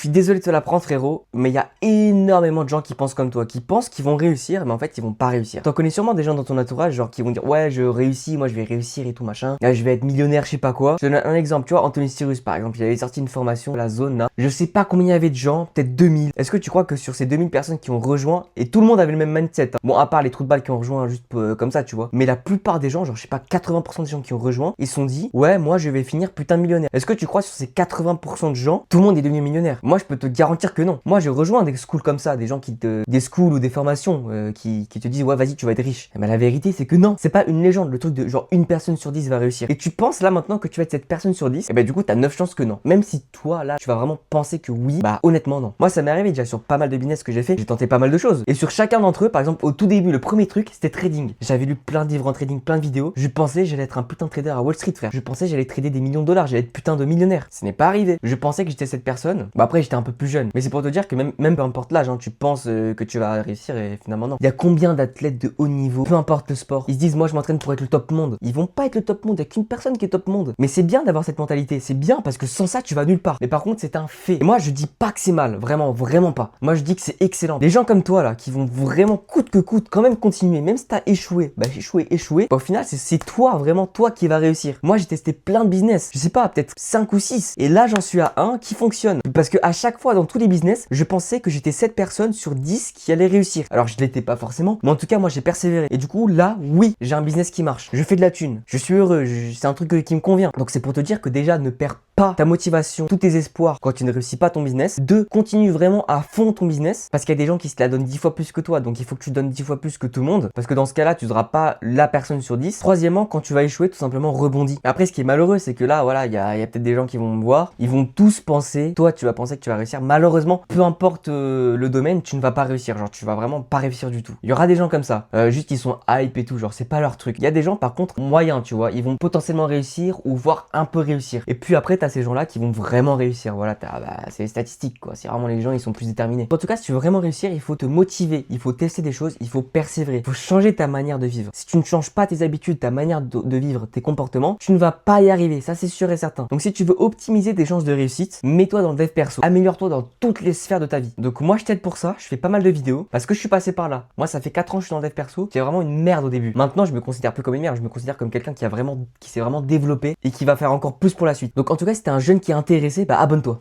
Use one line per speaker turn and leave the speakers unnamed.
suis désolé de te l'apprendre frérot, mais il y a énormément de gens qui pensent comme toi, qui pensent qu'ils vont réussir, mais en fait ils vont pas réussir. T'en connais sûrement des gens dans ton entourage, genre qui vont dire ouais je réussis, moi je vais réussir et tout machin, là, je vais être millionnaire, je sais pas quoi. Je te donne un exemple, tu vois, Anthony Cyrus par exemple, il avait sorti une formation, la zone là, je sais pas combien il y avait de gens, peut-être 2000. Est-ce que tu crois que sur ces 2000 personnes qui ont rejoint, et tout le monde avait le même mindset, hein. Bon à part les trous de balles qui ont rejoint juste comme ça tu vois, mais la plupart des gens, genre je sais pas 80% des gens qui ont rejoint, ils se sont dit ouais moi je vais finir putain de millionnaire. Est-ce que tu crois sur ces 80% de gens, tout le monde est devenu millionnaire? Moi je peux te garantir que non. Moi je rejoins des schools comme ça, des gens des schools ou des formations qui te disent ouais vas-y tu vas être riche. Mais la vérité c'est que non, c'est pas une légende, le truc de genre une personne sur 10 va réussir. Et tu penses là maintenant que tu vas être cette personne sur 10, et bah du coup t'as 9 chances que non. Même si toi là tu vas vraiment penser que oui, bah honnêtement non. Moi ça m'est arrivé déjà sur pas mal de business que j'ai fait, j'ai tenté pas mal de choses. Et sur chacun d'entre eux, par exemple au tout début, le premier truc c'était trading. J'avais lu plein de livres en trading, plein de vidéos. Je pensais j'allais être un putain de trader à Wall Street frère. Je pensais j'allais trader des millions de dollars, j'allais être putain de millionnaire. Ce n'est pas arrivé. Je pensais que j'étais cette personne. Bah après j'étais un peu plus jeune. Mais c'est pour te dire que même peu importe l'âge, hein, tu penses que tu vas réussir et finalement non. Il y a combien d'athlètes de haut niveau, peu importe le sport, ils se disent moi je m'entraîne pour être le top monde. Ils vont pas être le top monde, il y a qu'une personne qui est top monde. Mais c'est bien d'avoir cette mentalité, c'est bien parce que sans ça tu vas nulle part. Mais par contre c'est un fait. Et moi je dis pas que c'est mal, vraiment, vraiment pas. Moi je dis que c'est excellent. Les gens comme toi là, qui vont vraiment coûte que coûte quand même continuer, même si t'as échoué, bah échoué, bah, au final c'est toi, vraiment toi qui va réussir. Moi j'ai testé plein de business, je sais pas, peut-être 5 ou 6. Et là j'en suis à un qui fonctionne. Parce que à chaque fois dans tous les business, je pensais que j'étais cette personne sur 10 qui allait réussir. Alors je l'étais pas forcément, mais en tout cas moi j'ai persévéré. Et du coup là, oui, j'ai un business qui marche. Je fais de la thune, je suis heureux, c'est un truc qui me convient. Donc c'est pour te dire que déjà ne perds pas ta motivation, tous tes espoirs quand tu ne réussis pas ton business. 2, continue vraiment à fond ton business parce qu'il y a des gens qui se la donnent 10 fois plus que toi. Donc il faut que tu donnes 10 fois plus que tout le monde parce que dans ce cas-là, tu ne seras pas la personne sur 10. Troisièmement, quand tu vas échouer, tout simplement rebondis. Après, ce qui est malheureux, c'est que là, voilà, il y a peut-être des gens qui vont me voir, ils vont tous penser, toi, tu vas penser que tu vas réussir. Malheureusement, peu importe le domaine, tu ne vas pas réussir. Genre, tu vas vraiment pas réussir du tout. Il y aura des gens comme ça, juste ils sont hype et tout, genre c'est pas leur truc. Il y a des gens par contre moyens, tu vois, ils vont potentiellement réussir ou voire un peu réussir. Et puis après, t'as ces gens-là qui vont vraiment réussir. Voilà, c'est les statistiques quoi. C'est vraiment les gens, ils sont plus déterminés. En tout cas, si tu veux vraiment réussir, il faut te motiver, il faut tester des choses, il faut persévérer, il faut changer ta manière de vivre. Si tu ne changes pas tes habitudes, ta manière de vivre, tes comportements, tu ne vas pas y arriver. Ça, c'est sûr et certain. Donc, si tu veux optimiser tes chances de réussite, mets-toi dans le dev perso. Améliore-toi dans toutes les sphères de ta vie. Donc, moi, je t'aide pour ça. Je fais pas mal de vidéos parce que je suis passé par là. Moi, ça fait 4 ans que je suis dans le dev perso. J'étais vraiment une merde au début. Maintenant, je me considère plus comme une merde. Je me considère comme quelqu'un qui s'est vraiment développé et qui va faire encore plus pour la suite. Donc, en tout cas, si t'es un jeune qui est intéressé, bah, abonne-toi.